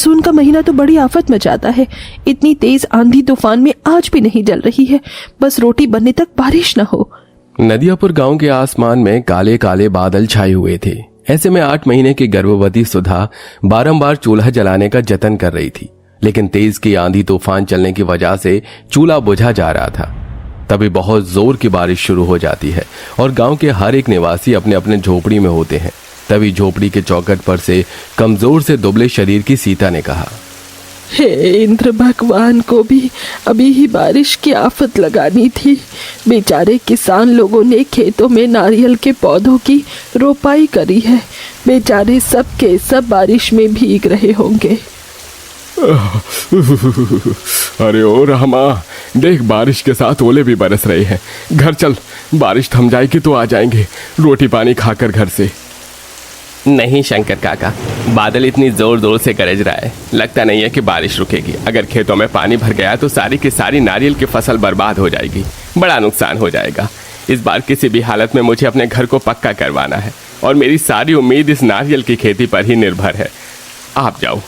Monsoon का महीना तो बड़ी आफत मचाता है। इतनी तेज आंधी तूफान में आज भी नहीं जल रही है। बस रोटी बनने तक बारिश न हो। नदियापुर गांव के आसमान में काले काले बादल छाए हुए थे। ऐसे में 8 महीने की गर्भवती सुधा बारंबार चूल्हा जलाने का जतन कर रही थी, लेकिन तेज की आंधी तूफान चलने की वजह से चूल्हा बुझा जा रहा था। तभी बहुत जोर की बारिश शुरू हो जाती है और गांव के हर एक निवासी अपने अपने झोपड़ी में होते हैं। तभी झोपड़ी के चौखट पर से कमजोर से दुबले शरीर की सीता ने कहा, हे इंद्र भगवान को भी अभी ही बारिश की आफत लगानी थी। बेचारे किसान लोगों ने खेतों में नारियल के पौधों की रोपाई करी है। बेचारे सब के सब बारिश में भीग रहे होंगे। अरे ओ रामा, देख बारिश के साथ ओले भी बरस रहे हैं। घर चल, बारिश थम जाएगी तो आ जाएंगे रोटी पानी खाकर घर से। नहीं शंकर काका, बादल इतनी जोर जोर से गरज रहा है, लगता नहीं है कि बारिश रुकेगी। अगर खेतों में पानी भर गया तो सारी की सारी नारियल की फसल बर्बाद हो जाएगी, बड़ा नुकसान हो जाएगा। इस बार किसी भी हालत में मुझे अपने घर को पक्का करवाना है और मेरी सारी उम्मीद इस नारियल की खेती पर ही निर्भर है। आप जाओ,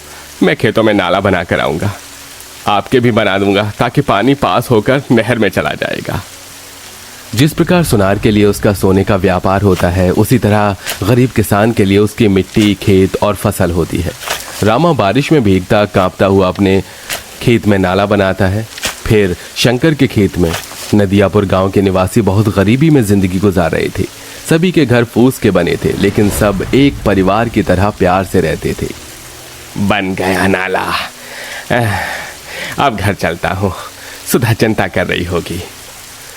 मैं खेतों में नाला बना कर आऊँगा, आपके भी बना दूंगा ताकि पानी पास होकर नहर में चला जाएगा। जिस प्रकार सुनार के लिए उसका सोने का व्यापार होता है, उसी तरह गरीब किसान के लिए उसकी मिट्टी, खेत और फसल होती है। रामा बारिश में भीगता कांपता हुआ अपने खेत में नाला बनाता है। फिर शंकर के खेत में नदियापुर गांव के निवासी बहुत गरीबी में जिंदगी गुजार रहे थे। सभी के घर फूस के बने थे, लेकिन सब एक परिवार की तरह प्यार से रहते थे। बन गया नाला, अब घर चलता हूँ, सुधा चिंता कर रही होगी।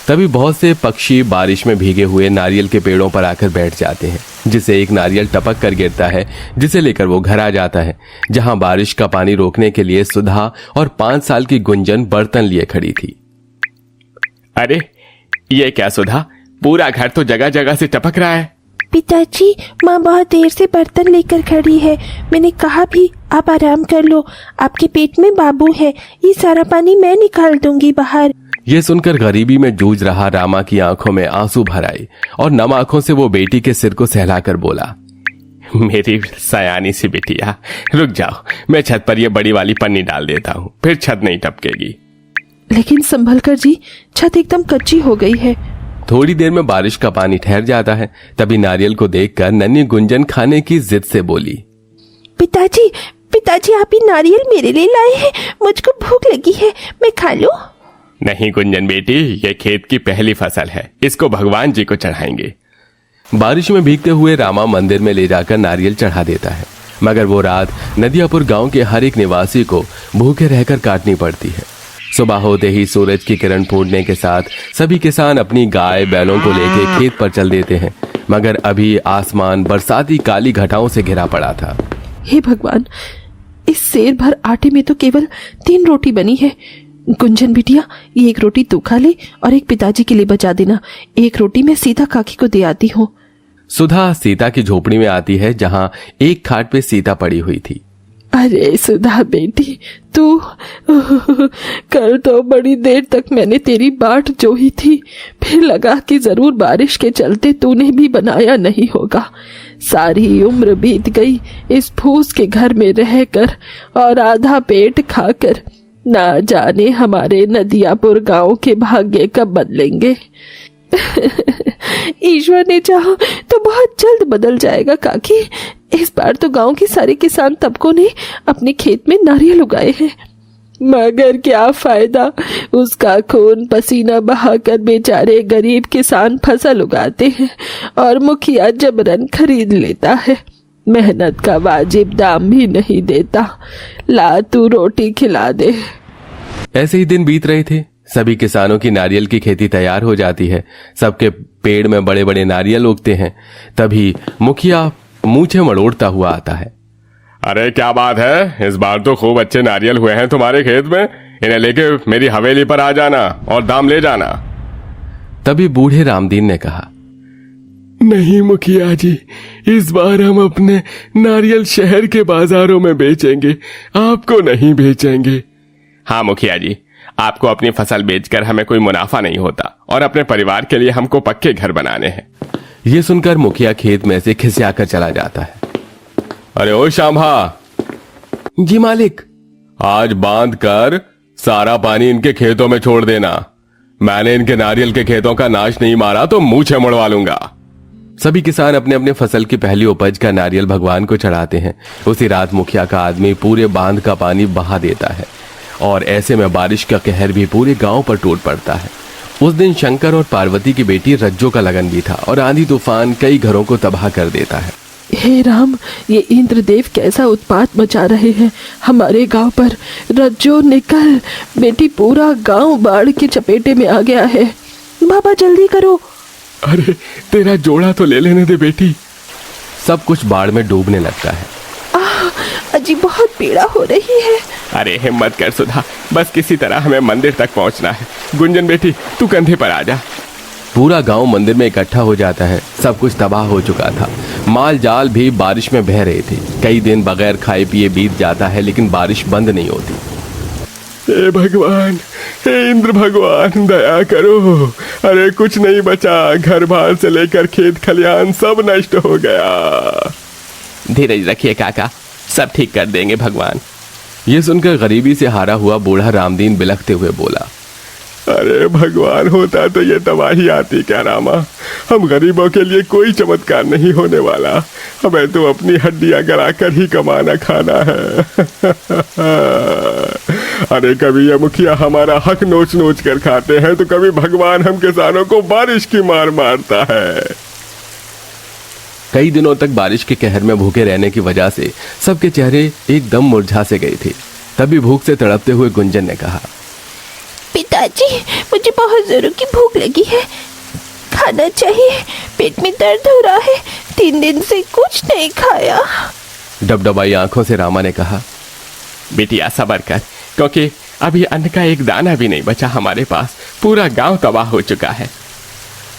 तभी बहुत से पक्षी बारिश में भीगे हुए नारियल के पेड़ों पर आकर बैठ जाते हैं, जिसे एक नारियल टपक कर गिरता है, जिसे लेकर वो घर आ जाता है, जहां बारिश का पानी रोकने के लिए सुधा और 5 साल की गुंजन बर्तन लिए खड़ी थी। अरे ये क्या सुधा, पूरा घर तो जगह जगह से टपक रहा है। पिताजी, माँ बहुत देर से बर्तन लेकर खड़ी है। मैंने कहा भी आप आराम कर लो, आपके पेट में बाबू है, ये सारा पानी मैं निकाल दूंगी बाहर। ये सुनकर गरीबी में जूझ रहा रामा की आंखों में आंसू भर आए और नम आंखों से वो बेटी के सिर को सहलाकर बोला, मेरी सयानी सी बिटिया, रुक जाओ, मैं छत पर ये बड़ी वाली पन्नी डाल देता हूँ, फिर छत नहीं टपकेगी। लेकिन संभल कर जी, छत एकदम कच्ची हो गई है। थोड़ी देर में बारिश का पानी ठहर जाता है। तभी नारियल को देखकर नन्ही गुंजन खाने की जिद से बोली, पिताजी, पिताजी आप ही नारियल मेरे लिए लाए हैं, मुझको भूख लगी है, मैं खा लूं? नहीं गुंजन बेटी, ये खेत की पहली फसल है, इसको भगवान जी को चढ़ाएंगे। बारिश में भीगते हुए रामा मंदिर में ले जाकर नारियल चढ़ा देता है, मगर वो रात नदियापुर गांव के हर एक निवासी को भूखे रहकर काटनी पड़ती है। सुबह होते ही सूरज की किरण फूटने के साथ सभी किसान अपनी गाय बैलों को लेकर खेत पर चल देते हैं, मगर अभी आसमान बरसाती काली घटाओं से घिरा पड़ा था। हे भगवान, इस सेर भर आटे में तो केवल 3 रोटी बनी है। गुंजन बिटिया, ये 1 रोटी तू खा ले और एक पिताजी के लिए बचा देना। 1 रोटी मैं सीता काकी को दे आती हूँ। सुधा सीता की झोपड़ी में आती है, जहाँ एक खाट पे सीता पड़ी हुई थी। अरे सुधा बेटी, तू कल तो बड़ी देर तक मैंने तेरी बाट जोही थी, फिर लगा कि जरूर बारिश के चलते तूने भी बनाया नहीं होगा। सारी उम्र बीत गई इस फूस के घर में रहकर और आधा पेट खाकर। ना जाने हमारे नदियापुर गांव के भाग्य कब बदलेंगे। ईश्वर ने चाहा तो बहुत जल्द बदल जाएगा काकी। इस बार तो गांव के सारे किसान तबकों ने अपने खेत में नारियल उगाए हैं, मगर क्या फायदा, उसका खून पसीना बहाकर बेचारे गरीब किसान फसल उगाते हैं और मुखिया जबरन खरीद लेता है, मेहनत का वाजिब दाम भी नहीं देता। ला तू रोटी खिला दे। ऐसे ही दिन बीत रहे थे। सभी किसानों की नारियल की खेती तैयार हो जाती है। सबके पेड़ में बड़े बड़े नारियल उगते हैं। तभी मुखिया मूछें मड़ोड़ता हुआ आता है। अरे क्या बात है, इस बार तो खूब अच्छे नारियल हुए हैं तुम्हारे खेत में, इन्हें लेके मेरी हवेली पर आ जाना और दाम ले जाना। तभी बूढ़े रामदीन ने कहा, नहीं मुखिया जी, इस बार हम अपने नारियल शहर के बाजारों में बेचेंगे, आपको नहीं बेचेंगे। हाँ मुखिया जी, आपको अपनी फसल बेचकर हमें कोई मुनाफा नहीं होता और अपने परिवार के लिए हमको पक्के घर बनाने हैं। ये सुनकर मुखिया खेत में से खिसियाकर चला जाता है। अरे ओ शाम्भा, जी मालिक। आज बांध कर सारा पानी इनके खेतों में छोड़ देना। मैंने इनके नारियल के खेतों का नाश नहीं मारा तो मूछें मुड़वा लूंगा। सभी किसान अपने अपने फसल की पहली उपज का नारियल भगवान को चढ़ाते हैं। उसी रात मुखिया का आदमी पूरे बांध का पानी बहा देता है और ऐसे में बारिश का कहर भी पूरे गांव पर टूट पड़ता है। उस दिन शंकर और पार्वती की बेटी रज्जो का लगन भी था और आंधी तूफान कई घरों को तबाह कर देता है। हे राम, ये इंद्रदेव कैसा उत्पात मचा रहे हैं हमारे गांव पर। रज्जो निकल बेटी, पूरा गांव बाढ़ के चपेटे में आ गया है। बाबा जल्दी करो। अरे तेरा जोड़ा तो ले लेने दे बेटी। सब कुछ बाढ़ में डूबने लगता है। अजी बहुत पीड़ा हो रही है। अरे हिम्मत कर सुधा, बस किसी तरह हमें मंदिर तक पहुंचना है। गुंजन बेटी, तू कंधे पर आ जा। पूरा गांव मंदिर में इकट्ठा हो जाता है। सब कुछ तबाह हो चुका था। माल जाल भी बारिश में बह रहे थे। कई दिन बगैर खाए पिए बीत जाता है लेकिन बारिश बंद नहीं होती। हे भगवान, हे इंद्र भगवान, दया करो। अरे कुछ नहीं बचा, घर बार से लेकर खेत खलियान सब नष्ट हो गया। धीरज रखिए काका, सब ठीक कर देंगे भगवान। ये सुनकर गरीबी से हारा हुआ बूढ़ा रामदीन बिलखते हुए बोला, अरे भगवान होता तो ये तबाही आती क्या रामा। हम गरीबों के लिए कोई चमत्कार नहीं होने वाला। हमें तो अपनी हड्डियां गलाकर ही कमाना खाना है। अरे कभी ये मुखिया हमारा हक नोच नोच कर खाते हैं तो कभी भगवान हम किसानों को बारिश की मार मारता है। कई दिनों तक बारिश के कहर में भूखे रहने की वजह से सबके चेहरे एकदम मुरझा से गए थे। तभी भूख से तड़पते हुए गुंजन ने कहा, पिताजी, मुझे बहुत जोरों की भूख लगी है, खाना चाहिए। पेट में दर्द हो रहा है, 3 दिन से कुछ नहीं खाया। डबडबाई आंखों से रामा ने कहा, बेटिया सबर कर, क्योंकि अभी अन्न का एक दाना भी नहीं बचा हमारे पास। पूरा गांव तबाह हो चुका है।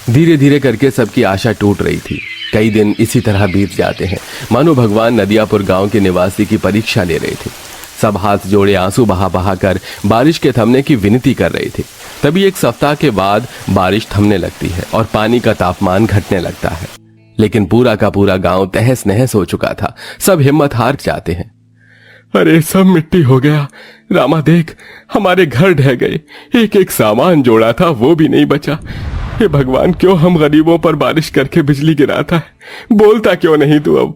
धीरे धीरे करके सबकी आशा टूट रही थी। कई दिन इसी तरह बीत जाते हैं मानो भगवान नदियापुर गांव के निवासी की परीक्षा ले रहे थे। सब हाथ जोड़े आंसू बहा बहा कर बारिश के थमने की विनती कर रहे थे। तभी एक सप्ताह के बाद बारिश थमने लगती है और पानी का तापमान घटने लगता है। लेकिन पूरा का पूरा गांव तहस नहस हो चुका था। सब हिम्मत हार जाते हैं। अरे सब मिट्टी हो गया। रामा देख, हमारे घर ढह गए। एक एक सामान जोड़ा था वो भी नहीं बचा। हे भगवान, क्यों हम गरीबों पर बारिश करके बिजली गिराता है। बोलता क्यों नहीं तू अब।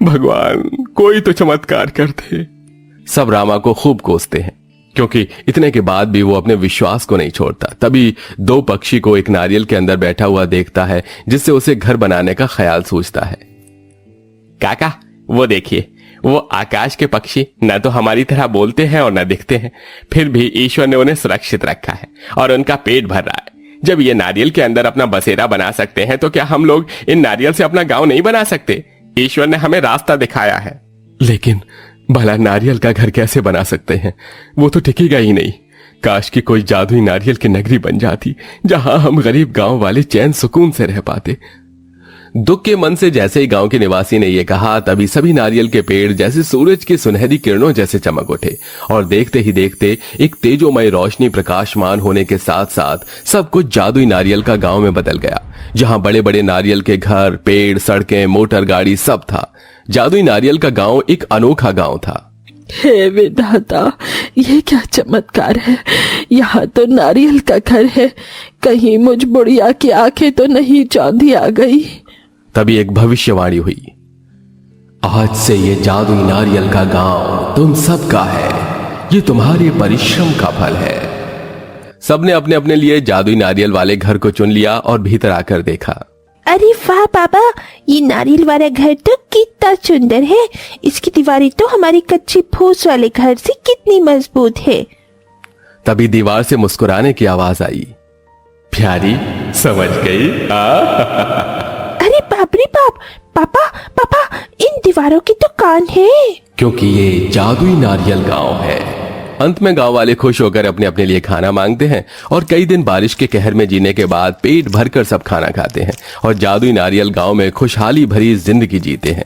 भगवान कोई तो चमत्कार कर दे। सब रामा को खूब कोसते हैं क्योंकि इतने के बाद भी वो अपने विश्वास को नहीं छोड़ता। तभी 2 पक्षी को एक नारियल के अंदर बैठा हुआ देखता है जिससे उसे घर बनाने का ख्याल सूझता है। काका वो देखिए, वो आकाश के पक्षी न तो हमारी तरह बोलते हैं और न दिखते हैं, फिर भी ईश्वर ने उन्हें सुरक्षित रखा है और उनका पेट भर रहा है। जब ये नारियल के अंदर अपना बसेरा बना सकते हैं तो क्या हम लोग इन नारियल से अपना गांव नहीं बना सकते? ईश्वर ने हमें रास्ता दिखाया है। लेकिन भला नारियल का घर कैसे बना सकते हैं? वो तो टिकेगा ही नहीं। काश की कोई जादुई नारियल की नगरी बन जाती जहां हम गरीब गांव वाले चैन सुकून से रह पाते। दुख के मन से जैसे ही गांव के निवासी ने यह कहा, तभी सभी नारियल के पेड़ जैसे सूरज की सुनहरी किरणों जैसे चमक उठे और देखते ही देखते एक तेजोमय रोशनी प्रकाशमान होने के साथ साथ सब कुछ जादुई नारियल का गांव में बदल गया। जहां बड़े बड़े नारियल के घर, पेड़, सड़कें, मोटर गाड़ी सब था। जादुई नारियल का गांव एक अनोखा गांव था। हे विधाता, ये क्या चमत्कार है। यहाँ तो नारियल का घर है, कहीं मुझ बुढ़िया की आंखें तो नहीं चौंधी आ गई। तभी एक भविष्यवाणी हुई, आज से ये जादुई नारियल का गांव तुम सबका है। ये तुम्हारे परिश्रम का फल है। सबने अपने अपने लिए जादुई नारियल वाले घर को चुन लिया और भीतर आकर देखा। अरे वाह बाबा, ये नारियल वाला घर तो कितना सुंदर है। इसकी दीवारें तो हमारे कच्चे फूस वाले घर से कितनी मजबूत है। तभी दीवार से मुस्कुराने की आवाज आई, प्यारी समझ गई? अरे बाप रे बाप, पापा पापा, इन दीवारों की तो कान है। क्योंकि ये जादुई नारियल गांव है। अंत में गांव वाले खुश होकर अपने अपने लिए खाना मांगते हैं और कई दिन बारिश के कहर में जीने के बाद पेट भरकर सब खाना खाते हैं और जादुई नारियल गांव में खुशहाली भरी जिंदगी जीते हैं।